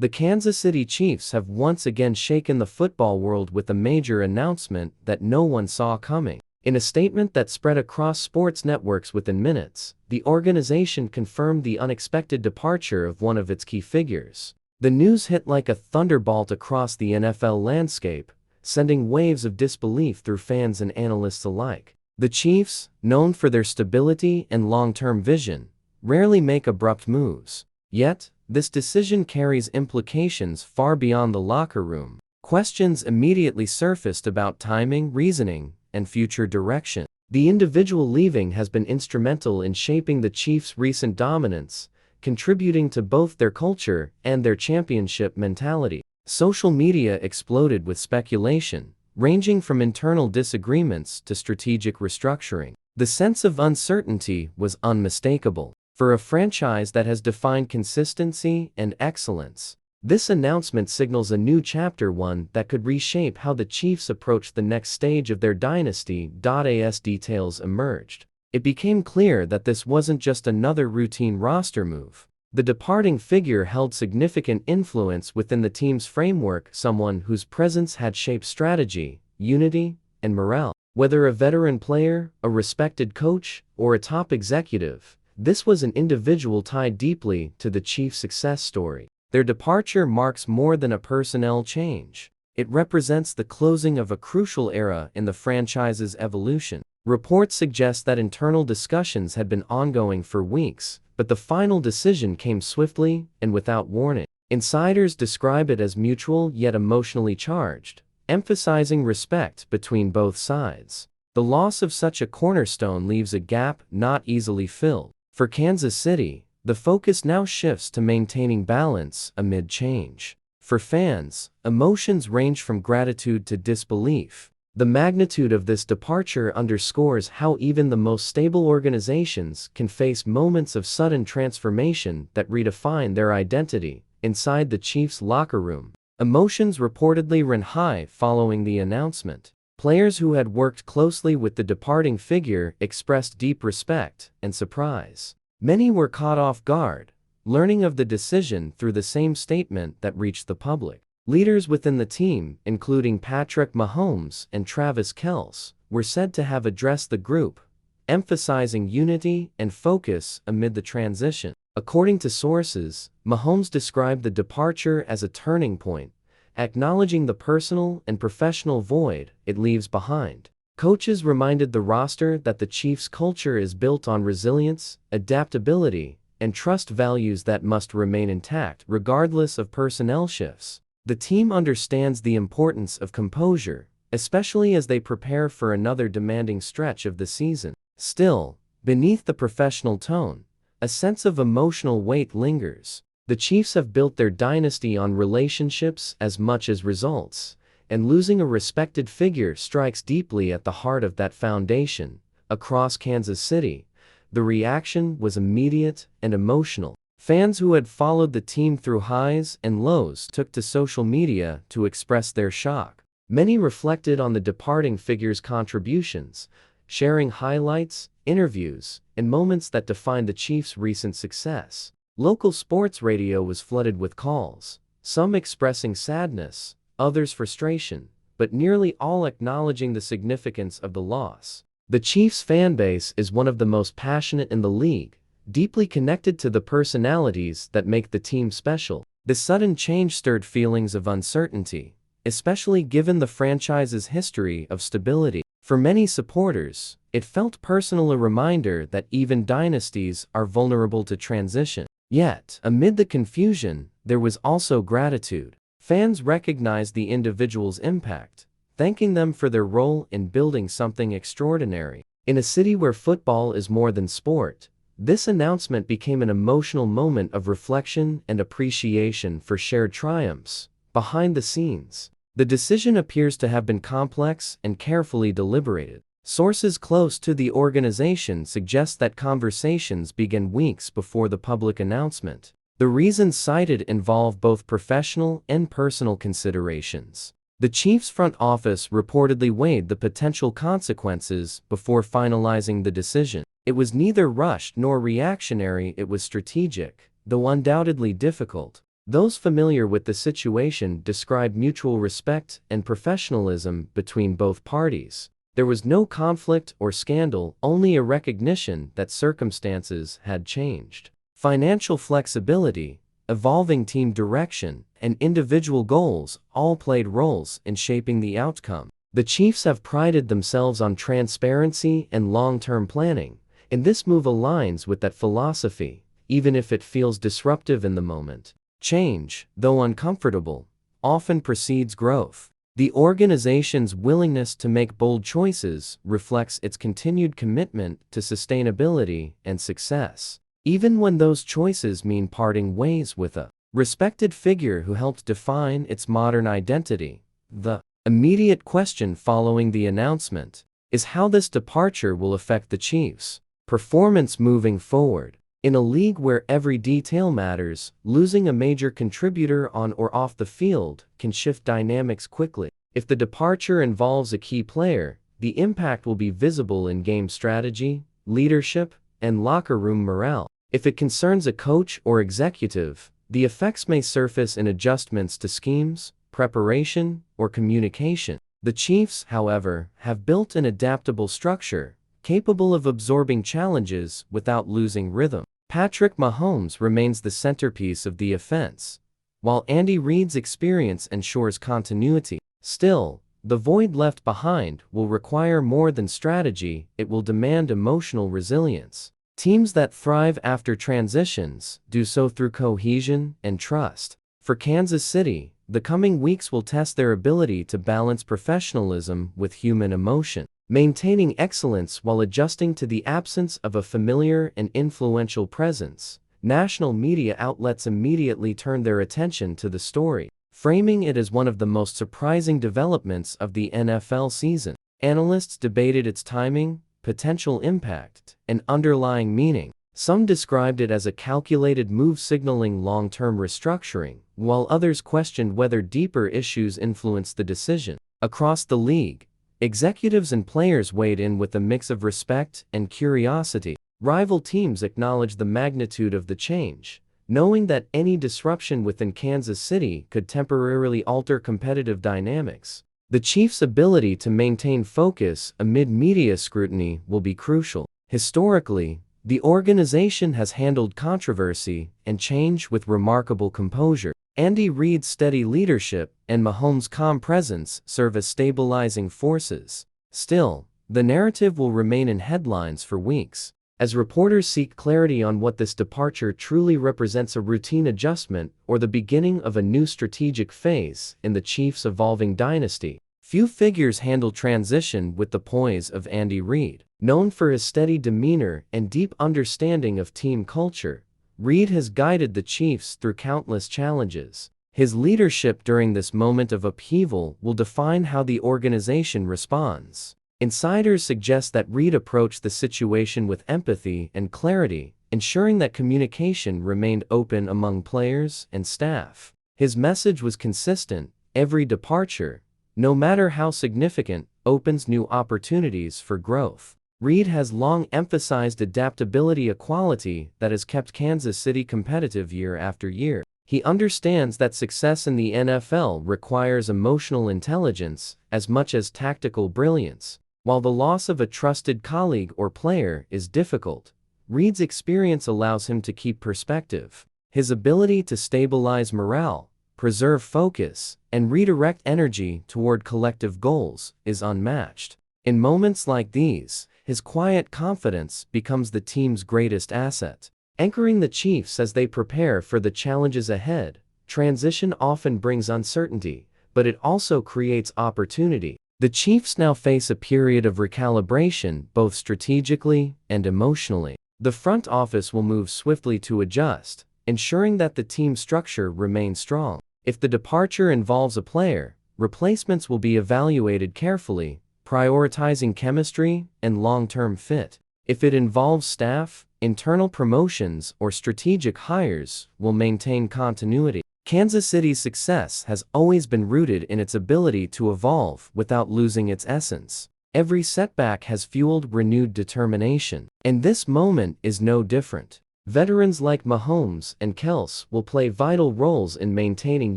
The Kansas City Chiefs have once again shaken the football world with a major announcement that no one saw coming. In a statement that spread across sports networks within minutes, the organization confirmed the unexpected departure of one of its key figures. The news hit like a thunderbolt across the NFL landscape, sending waves of disbelief through fans and analysts alike. The Chiefs, known for their stability and long-term vision, rarely make abrupt moves. Yet, this decision carries implications far beyond the locker room. Questions immediately surfaced about timing, reasoning, and future direction. The individual leaving has been instrumental in shaping the Chiefs' recent dominance, contributing to both their culture and their championship mentality. Social media exploded with speculation, ranging from internal disagreements to strategic restructuring. The sense of uncertainty was unmistakable. For a franchise that has defined consistency and excellence, this announcement signals a new chapter, one that could reshape how the Chiefs approach the next stage of their dynasty. As details emerged, it became clear that this wasn't just another routine roster move. The departing figure held significant influence within the team's framework, someone whose presence had shaped strategy, unity, and morale. Whether a veteran player, a respected coach, or a top executive, this was an individual tied deeply to the Chiefs' success story. Their departure marks more than a personnel change. It represents the closing of a crucial era in the franchise's evolution. Reports suggest that internal discussions had been ongoing for weeks, but the final decision came swiftly and without warning. Insiders describe it as mutual yet emotionally charged, emphasizing respect between both sides. The loss of such a cornerstone leaves a gap not easily filled. For Kansas City, the focus now shifts to maintaining balance amid change. For fans, emotions range from gratitude to disbelief. The magnitude of this departure underscores how even the most stable organizations can face moments of sudden transformation that redefine their identity. Inside the Chiefs' locker room, emotions reportedly ran high following the announcement. Players who had worked closely with the departing figure expressed deep respect and surprise. Many were caught off guard, learning of the decision through the same statement that reached the public. Leaders within the team, including Patrick Mahomes and Travis Kelce, were said to have addressed the group, emphasizing unity and focus amid the transition. According to sources, Mahomes described the departure as a turning point, acknowledging the personal and professional void it leaves behind. Coaches reminded the roster that the Chiefs' culture is built on resilience, adaptability, and trust, values that must remain intact regardless of personnel shifts. The team understands the importance of composure, especially as they prepare for another demanding stretch of the season. Still, beneath the professional tone, a sense of emotional weight lingers. The Chiefs have built their dynasty on relationships as much as results, and losing a respected figure strikes deeply at the heart of that foundation. Across Kansas City, the reaction was immediate and emotional. Fans who had followed the team through highs and lows took to social media to express their shock. Many reflected on the departing figure's contributions, sharing highlights, interviews, and moments that defined the Chiefs' recent success. Local sports radio was flooded with calls, some expressing sadness, others frustration, but nearly all acknowledging the significance of the loss. The Chiefs' fanbase is one of the most passionate in the league, deeply connected to the personalities that make the team special. The sudden change stirred feelings of uncertainty, especially given the franchise's history of stability. For many supporters, it felt personal, a reminder that even dynasties are vulnerable to transition. Yet, amid the confusion, there was also gratitude. Fans recognized the individual's impact, thanking them for their role in building something extraordinary. In a city where football is more than sport, this announcement became an emotional moment of reflection and appreciation for shared triumphs. Behind the scenes, the decision appears to have been complex and carefully deliberated. Sources close to the organization suggest that conversations began weeks before the public announcement. The reasons cited involve both professional and personal considerations. The Chiefs' front office reportedly weighed the potential consequences before finalizing the decision. It was neither rushed nor reactionary, it was strategic, though undoubtedly difficult. Those familiar with the situation describe mutual respect and professionalism between both parties. There was no conflict or scandal, only a recognition that circumstances had changed. Financial flexibility, evolving team direction, and individual goals all played roles in shaping the outcome. The Chiefs have prided themselves on transparency and long-term planning, and this move aligns with that philosophy, even if it feels disruptive in the moment. Change, though uncomfortable, often precedes growth. The organization's willingness to make bold choices reflects its continued commitment to sustainability and success, even when those choices mean parting ways with a respected figure who helped define its modern identity. The immediate question following the announcement is how this departure will affect the Chiefs' performance moving forward. In a league where every detail matters, losing a major contributor on or off the field can shift dynamics quickly. If the departure involves a key player, the impact will be visible in game strategy, leadership, and locker room morale. If it concerns a coach or executive, the effects may surface in adjustments to schemes, preparation, or communication. The Chiefs, however, have built an adaptable structure, capable of absorbing challenges without losing rhythm. Patrick Mahomes remains the centerpiece of the offense, while Andy Reid's experience ensures continuity. Still, the void left behind will require more than strategy, it will demand emotional resilience. Teams that thrive after transitions do so through cohesion and trust. For Kansas City, the coming weeks will test their ability to balance professionalism with human emotion, maintaining excellence while adjusting to the absence of a familiar and influential presence. National media outlets immediately turned their attention to the story, framing it as one of the most surprising developments of the NFL season. Analysts debated its timing, potential impact, and underlying meaning. Some described it as a calculated move signaling long-term restructuring, while others questioned whether deeper issues influenced the decision. Across the league, executives and players weighed in with a mix of respect and curiosity. Rival teams acknowledged the magnitude of the change, knowing that any disruption within Kansas City could temporarily alter competitive dynamics. The Chiefs' ability to maintain focus amid media scrutiny will be crucial. Historically, the organization has handled controversy and change with remarkable composure. Andy Reid's steady leadership and Mahomes' calm presence serve as stabilizing forces. Still, the narrative will remain in headlines for weeks, as reporters seek clarity on what this departure truly represents: a routine adjustment or the beginning of a new strategic phase in the Chiefs' evolving dynasty. Few figures handle transition with the poise of Andy Reid. Known for his steady demeanor and deep understanding of team culture, Reid has guided the Chiefs through countless challenges. His leadership during this moment of upheaval will define how the organization responds. Insiders suggest that Reid approached the situation with empathy and clarity, ensuring that communication remained open among players and staff. His message was consistent: every departure, no matter how significant, opens new opportunities for growth. Reid has long emphasized adaptability, a quality that has kept Kansas City competitive year after year. He understands that success in the NFL requires emotional intelligence as much as tactical brilliance. While the loss of a trusted colleague or player is difficult, Reid's experience allows him to keep perspective. His ability to stabilize morale, preserve focus, and redirect energy toward collective goals is unmatched. In moments like these, his quiet confidence becomes the team's greatest asset. Anchoring the Chiefs as they prepare for the challenges ahead, transition often brings uncertainty, but it also creates opportunity. The Chiefs now face a period of recalibration, both strategically and emotionally. The front office will move swiftly to adjust, ensuring that the team structure remains strong. If the departure involves a player, replacements will be evaluated carefully, prioritizing chemistry and long-term fit. If it involves staff, internal promotions, or strategic hires will maintain continuity. Kansas City's success has always been rooted in its ability to evolve without losing its essence. Every setback has fueled renewed determination, and this moment is no different. Veterans like Mahomes and Kels will play vital roles in maintaining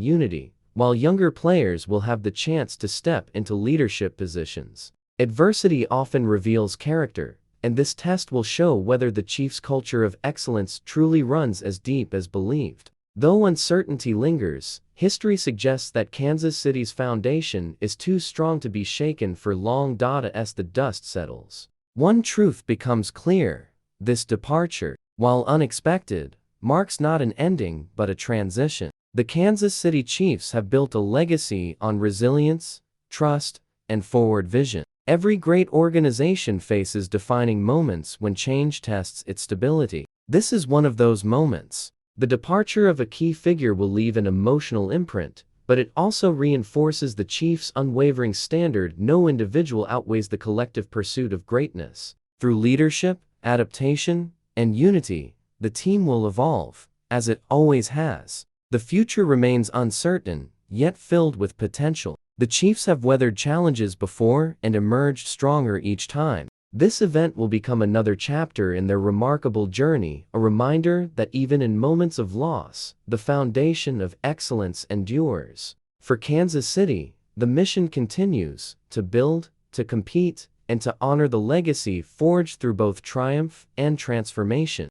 unity, while younger players will have the chance to step into leadership positions. Adversity often reveals character, and this test will show whether the Chiefs' culture of excellence truly runs as deep as believed. Though uncertainty lingers, history suggests that Kansas City's foundation is too strong to be shaken for long. As the dust settles, one truth becomes clear: this departure, while unexpected, marks not an ending but a transition. The Kansas City Chiefs have built a legacy on resilience, trust, and forward vision. Every great organization faces defining moments when change tests its stability. This is one of those moments. The departure of a key figure will leave an emotional imprint, but it also reinforces the Chiefs' unwavering standard: no individual outweighs the collective pursuit of greatness. Through leadership, adaptation, and unity, the team will evolve, as it always has. The future remains uncertain, yet filled with potential. The Chiefs have weathered challenges before and emerged stronger each time. This event will become another chapter in their remarkable journey, a reminder that even in moments of loss, the foundation of excellence endures. For Kansas City, the mission continues: to build, to compete, and to honor the legacy forged through both triumph and transformation.